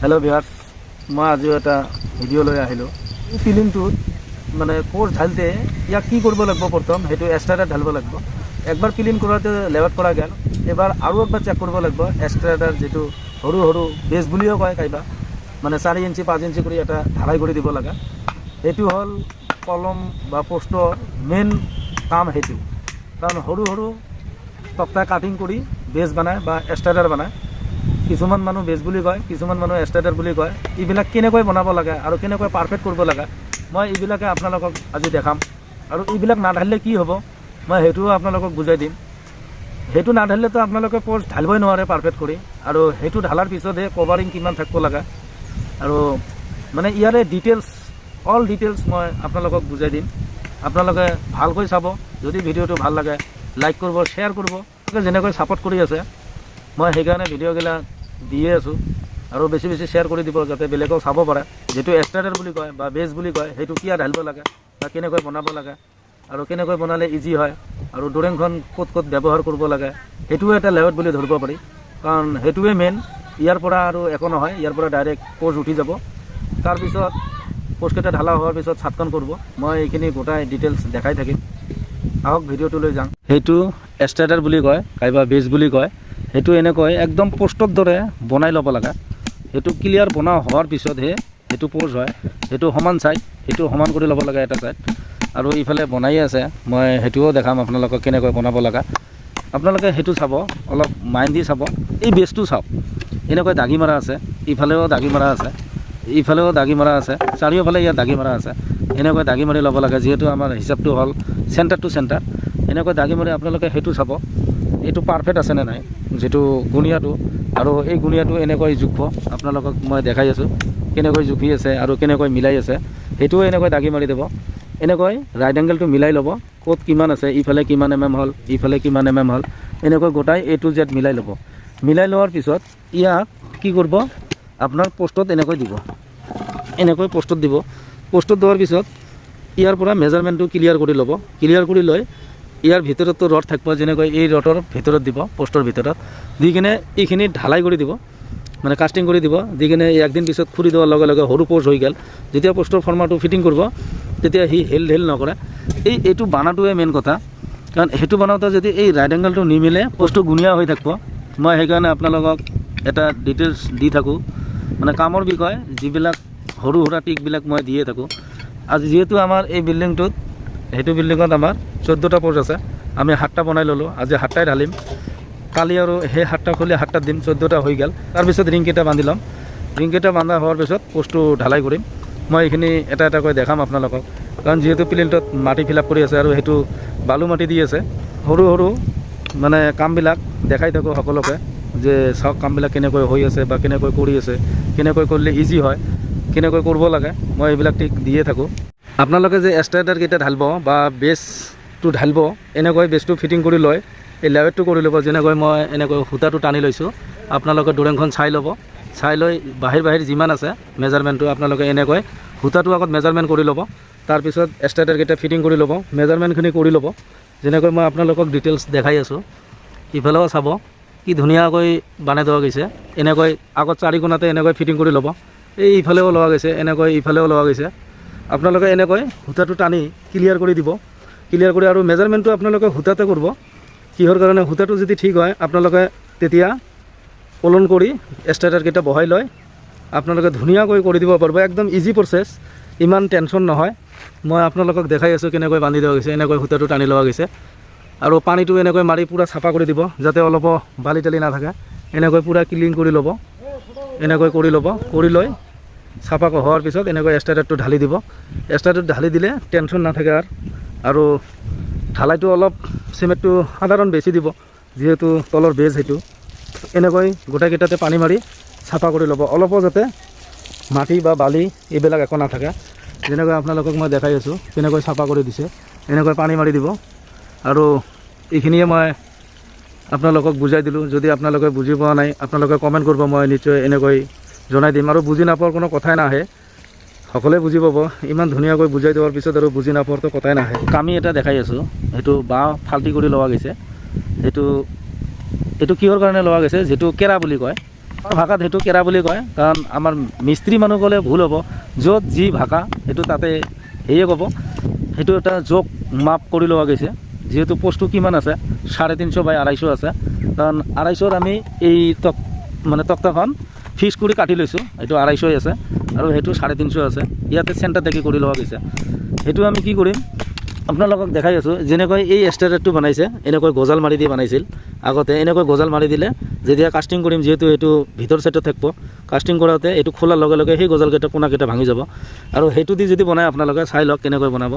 Hello viewers मैं आज এটা ভিডিও লৈ আহিলোঁ ফিল্মটোত মানে কোর্স ঢালতে ইয়াক কি কৰিব লাগিব প্ৰথম সেইটো এক্সট্ৰাডাৰ ঢালিব লাগিব একবাৰ ফিল্ম কৰাতে লেৱাট কৰা গেল এবাৰ আৰু একবাৰ চেক কৰিব লাগিব এক্সট্ৰাডাৰ যেটো সৰু সৰু বেছ বুলিও কয় কাইবা মানে 4 ইঞ্চি 5 ইঞ্চি কৰি এটা ঢালাই কৰি দিব লাগে সেইটো হল কলম বা পোস্টৰ মেইন কাম সেইটো কাৰণ সৰু সৰু তক্তা কাটিং কৰি বেছ বনায় বা এক্সট্ৰাডাৰ বনায় কিছুমান মানুহ বেছ বুলি কয় কিছুমান মানুহ এক্সট্ৰাডাৰ বুলি কয় এইবিলাক কেনেকৈ বনাব লাগে আৰু কেনেকৈ পাৰফেক্ট কৰিব লাগে মই এইবিলাকে আপোনালোকক আজি দেখাম আৰু এইবিলাক নাঢালিলে কি হ'ব মই হেতুও আপোনালোকক বুজাই দিম হেতু নাঢালিলে তো আপোনালোকে কোৰ্স ঢালিবই নোৱাৰে পাৰফেক্ট কৰি আৰু হেতু ঢালাৰ পিছতহে কভাৰিং কিমান থাকিব লাগে আৰু মানে ইয়াৰে ডিটেইলছ অল ডিটেইলছ মই আপোনালোকক বুজাই দিম আপোনালোকে ভালকৈ চাব যদি ভিডিওটো ভাল লাগে লাইক কৰিব শ্বেয়াৰ কৰিব যেনেকৈ সাপোৰ্ট কৰি আছে মই সেইকাৰণে ভিডিওগিলা দিয়ে আছোঁ আৰু বেছি বেছি শ্বেয়াৰ কৰি দিব যাতে বেলেগও চাব পাৰে যেটো এক্সট্ৰাডাৰ বুলি কয় বা বেছ বুলি কয় হেতু কিয়া ঢালিব লাগে বা কেনেকৈ বনাব লাগে আৰু কেনেকৈ বনালে ইজি হয় আৰু ড্ৰয়িংখন ক'ত ক'ত ব্যৱহাৰ কৰিব লাগে হেতুও এটা লেআউট বুলি ধৰিব পাৰি কাৰণ হেতুৱে মেইন ইয়াৰ পৰা আৰু একো নহয় ইয়াৰ পৰা ডাইৰেক্ট কোৰ্স উঠি যাব তাৰ পিছত কোৰ্সকেইটা ঢালা হোৱাৰ পিছত ছাটকন কৰিব মই এইখিনি গোটাই ডিটেইলছ দেখাই থাকিম আহক ভিডিওটো লৈ যাম হেতু এক্সট্ৰাডাৰ বুলি কয় কাইবা বেছ বুলি কয় হেতু এনেকৈ একদম পোস্টৰ দৰে বনাই ল'ব লাগে হেতু ক্লিয়াৰ বনা হোৱাৰ পিছতহে হেতু পোস্ট হয় হেতু সমান চাই হেতু সমান কৰি ল'ব লাগে এটা সাইড আৰু ইফালে বনাই আছে মই হেতুও দেখাম আপোনালোকক কেনেকৈ বনাব লাগে আপোনালোকে হেতু চাব অলপ মাইন্ড দি চাব এই বেছটো চাওক এনেকৈ দাগি মাৰা আছে ইফালেও দাগি মাৰা আছে ইফালেও দাগি মাৰা আছে চাৰিওফালে ইয়াত দাগি মাৰা আছে এনেকৈ দাগি মাৰি ল'ব লাগে যিহেতু আমাৰ হিচাপটো হ'ল চেণ্টাৰ টু চেণ্টাৰ এনেকৈ দাগি মাৰি আপোনালোকে হেতু চাব এইটো পাৰফেক্ট আছে নে নাই যেটো গুণিয়াটো আৰু এই গুণিয়াটো এনেকৈ জুখব আপোনালোকক মই দেখাই আছোঁ কেনেকৈ জুখি আছে আৰু কেনেকৈ মিলাই আছে হেতুও এনেকৈ দাগি মাৰি দেব এনেকৈ ৰাইট এংগেলটো মিলাই ল'ব ক'ত কিমান আছে ইফালে কিমান এমএম হ'ল ইফালে কিমান এমএম হ'ল এনেকৈ গোটাই A to Z মিলাই ল'ব মিলাই লোৱাৰ পিছত ইয়াক কি কৰিব আপোনাৰ পোস্টত এনেকৈ দিব এনেকৈ পোস্টত দিব পোস্টত দিয়াৰ পিছত ইয়াৰ পৰা মেজাৰমেণ্টটো ক্লিয়াৰ কৰি ল'ব ক্লিয়াৰ কৰি লৈ ইয়াৰ ভিতৰতো ৰড থাকিব যেনেকৈ এই ৰডৰ ভিতৰত দিব পোস্টৰ ভিতৰত দি কিনে এইখিনি ঢালাই কৰি দিব মানে কাষ্টিং কৰি দিব দি কিনে একদিন পিছত খুলি দেওয়াৰ লগে লগে সৰু পোস্ট হৈ গ'ল যেতিয়া পোস্টৰ ফৰ্মাটো ফিটিং কৰিব তেতিয়া হি হেল ঢেল নকৰে এইটো বানাটোৱে মেইন কথা কাৰণ হেতু বানাওঁতে যদি এই ৰাইট এংগেলটো নিমিলে পোস্টটো গুণীয়া হৈ থাকিব মই সেইকাৰণে আপোনালোকক এটা ডিটেইলছ দি থাকোঁ মানে কামৰ বিষয় যিবিলাক সৰু সুৰা টিকবিলাক মই দিয়ে থাকোঁ আজি যেহেতু আমাৰ এই বিল্ডিংটোত হেতু বিল্ডিঙত আমাৰ 14টা পোস্ট আছে আমি 7টা বনাই ল'লোঁ আজি 7টাই ঢালিম কালি আৰু সেই 7টা খুলি 7টা দিম 14টা হৈ গ'ল তাৰপিছত ৰিংকেইটা বান্ধি ল'ম ৰিংকেইটা বান্ধা হোৱাৰ পিছত পোস্টটো ঢালাই কৰিম মই এইখিনি এটা এটাকৈ দেখাম আপোনালোকক কাৰণ যিহেতু প্লেনটোত মাটি ফিল আপ কৰি আছে আৰু সেইটো বালু মাটি দি আছে সৰু সৰু মানে কামবিলাক দেখাই থাকোঁ সকলোকে যে চাওক কামবিলাক কেনেকৈ হৈ আছে বা কেনেকৈ কৰি আছে কেনেকৈ কৰিলে ইজি হয় কেনেকৈ কৰিব লাগে মই এইবিলাক টিক দিয়ে থাকোঁ আপোনালোকে যে এক্সট্ৰাডাৰ কেইটা ঢালিব বা বেছটো ঢালিব এনেকৈ বেছটো ফিটিং কৰি লয় এই লেৱেটটো কৰি ল'ব যেনেকৈ মই এনেকৈ সূতাটো টানি লৈছোঁ আপোনালোকে ড্ৰয়িংখন চাই ল'ব চাই লৈ বাহিৰ যিমান আছে মেজাৰমেণ্টটো আপোনালোকে এনেকৈ সূতাটো আগত মেজাৰমেণ্ট কৰি ল'ব তাৰপিছত এক্সট্ৰাডাৰ কেইটা ফিটিং কৰি ল'ব মেজাৰমেণ্টখিনি কৰি ল'ব যেনেকৈ মই আপোনালোকক ডিটেইলছ দেখাই আছোঁ ইফালেও চাব কি ধুনীয়াকৈ বনাই দেওয়া গৈছে এনেকৈ আগত 4 কোণাতে এনেকৈ ফিটিং কৰি ল'ব এই ইফালেও লোৱা গৈছে এনেকৈ ইফালেও লোৱা গৈছে আপোনালোকে এনেকৈ সূতাটো টানি ক্লিয়াৰ কৰি দিব ক্লিয়াৰ কৰি আৰু মেজাৰমেণ্টটো আপোনালোকে সূতাতে কৰিব কিহৰ কাৰণে সূতাটো যদি ঠিক হয় আপোনালোকে তেতিয়া পলন কৰি এক্সট্ৰাডাৰ কেইটা বহাই লয় আপোনালোকে ধুনীয়াকৈ কৰি দিব পাৰিব একদম ইজি প্ৰচেছ ইমান টেনশ্যন নহয় মই আপোনালোকক দেখাই আছোঁ কেনেকৈ বান্ধি দেওয়া গৈছে এনেকৈ সূতাটো টানি লোৱা গৈছে আৰু পানীটো এনেকৈ মাৰি পুৰা চাফা কৰি দিব যাতে অলপ বালি তালি নাথাকে এনেকৈ পুৰা ক্লিন কৰি ল'ব এনেকৈ কৰি ল'ব কৰি লৈ চাফা হোৱাৰ পিছত এনেকৈ এক্সট্ৰাডাৰটো ঢালি দিব এক্সট্ৰাডাৰটো ঢালি দিলে টেনশ্যন নাথাকে আৰু ঢালাইটো অলপ চিমেণ্টটো সাধাৰণ বেছি দিব যিহেতু তলৰ বেছ সেইটো এনেকৈ গোটেইকেইটাতে পানী মাৰি চাফা কৰি ল'ব অলপো যাতে মাটি বা বালি এইবিলাক একো নাথাকে যেনেকৈ আপোনালোকক মই দেখাই আছোঁ কেনেকৈ চাফা কৰি দিছে এনেকৈ পানী মাৰি দিব আৰু এইখিনিয়ে মই আপোনালোকক বুজাই দিলোঁ যদি আপোনালোকে বুজি পোৱা নাই আপোনালোকে কমেণ্ট কৰিব মই নিশ্চয় এনেকৈ জনাই দিম আৰু বুজি নাপোৱাৰ কোনো কথাই নাহে সকলোৱে বুজি পাব ইমান ধুনীয়াকৈ বুজাই দেওয়াৰ পিছত আৰু বুজি নাপোৱাৰতো কথাই নাহে কামি এটা দেখাই আছোঁ সেইটো বাঁহ ফাল্টি কৰি লোৱা গৈছে সেইটো কিহৰ কাৰণে লোৱা গৈছে যেটো কেৰা বুলি কয় ভাষাত সেইটো কেৰা বুলি কয়, কাৰণ আমাৰ মিস্ত্ৰী মানুহ ক'লে ভুল হ'ব। য'ত যি ভাষা সেইটো তাতে সেয়ে ক'ব। সেইটো এটা জোখ মাপ কৰি লোৱা গৈছে। যিহেতু পোষ্টটো কিমান আছে 350 বাই 250 আছে, কাৰণ 250 আমি এই তক্তাখন ফিক্স কৰি কাটি লৈছোঁ। এইটো 250 আছে আৰু সেইটো 350 আছে। ইয়াতে চেণ্টাৰ দেখি কৰি লোৱা গৈছে। সেইটো আমি কি কৰিম আপোনালোকক দেখাই আছোঁ। যেনেকৈ এই ষ্টেটাৰটো বনাইছে এনেকৈ গজাল মাৰি দি বনাইছিল আগতে। এনেকৈ গজাল মাৰি দিলে যেতিয়া কাষ্টিং কৰিম, যিহেতু এইটো ভিতৰ চাইডত থাকিব, কাষ্টিং কৰাওঁতে এইটো খোলাৰ লগে লগে সেই গজালকেইটা কোণাকেইটা ভাঙি যাব। আৰু সেইটো দি যদি বনায় আপোনালোকে চাই লওক কেনেকৈ বনাব।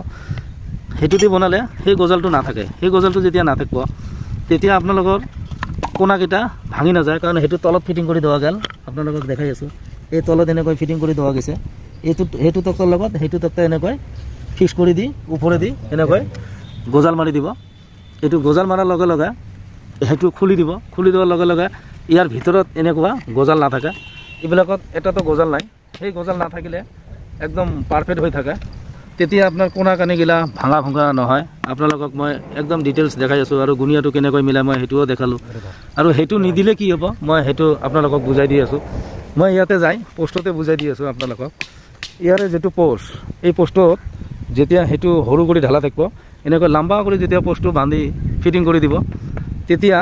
সেইটো দি বনালে সেই গজালটো নাথাকে। সেই গজালটো যেতিয়া নাথাকিব তেতিয়া আপোনালোকৰ কোণাকেইটা ভাঙি নাযায়, কাৰণ সেইটো তলত ফিটিং কৰি দেৱা গ'ল। আপোনালোকক দেখাই আছোঁ, এই তলত এনেকৈ ফিটিং কৰি দেৱা গৈছে। সেইটো তক্তাৰ লগত সেইটো তক্তা এনেকৈ ফিক্স কৰি দি ওপৰেদি এনেকৈ গজাল মাৰি দিব। এইটো গজাল মাৰাৰ লগে লগে সেইটো খুলি দিব। খুলি দিয়াৰ লগে লগে ইয়াৰ ভিতৰত এনেকুৱা গজাল নাথাকে। এইবিলাকত এটাতো গজাল নাই। সেই গজাল নাথাকিলে একদম পাৰফেক্ট হৈ থাকে। তেতিয়া আপোনাৰ কোণা কানিগিলা ভাঙা ভঙা নহয়। আপোনালোকক মই একদম ডিটেইলছ দেখাই আছোঁ, আৰু গুণিয়াটো কেনেকৈ মিলাই মই সেইটোও দেখালোঁ। আৰু সেইটো নিদিলে কি হ'ব মই সেইটো আপোনালোকক বুজাই দি আছোঁ। মই ইয়াতে যাই পোষ্টতে বুজাই দি আছোঁ আপোনালোকক। ইয়াৰে যিটো পোষ্ট, এই পোষ্টত যেতিয়া সেইটো সৰু কৰি ঢালা থাকিব, এনেকৈ লাম্বা কৰি যেতিয়া পোষ্টটো বান্ধি ফিটিং কৰি দিব, তেতিয়া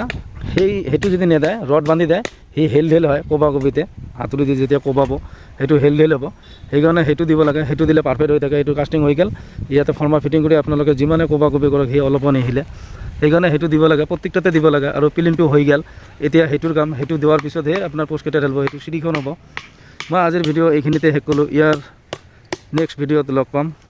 সেইটো যদি নেদায় ৰড বান্ধি দেয়, সি হেল হয় কোবা কবিতে হাতুৰি দি যেতিয়া কোবাব সেইটো হেল হ'ব। সেইকাৰণে সেইটো দিব লাগে। সেইটো দিলে পাৰফেক্ট হৈ থাকে। সেইটো কাষ্টিং হৈ গ'ল। ইয়াতে ফৰ্মা ফিটিং কৰি আপোনালোকে যিমানে কোবা কবি কৰক সি অলপো নিহিলে। সেইকাৰণে সেইটো দিব লাগে, প্ৰত্যেকটাতে দিব লাগে। আৰু পিলিনটো হৈ গ'ল, এতিয়া সেইটোৰ কাম। সেইটো দিয়াৰ পিছতহে আপোনাৰ পোষ্টকেইটা ঢালিব, সেইটো চিৰিখন হ'ব। মই আজিৰ ভিডিঅ' এইখিনিতে শেষ কৰিলোঁ। ইয়াৰ নেক্সট ভিডিঅ'ত লগ পাম।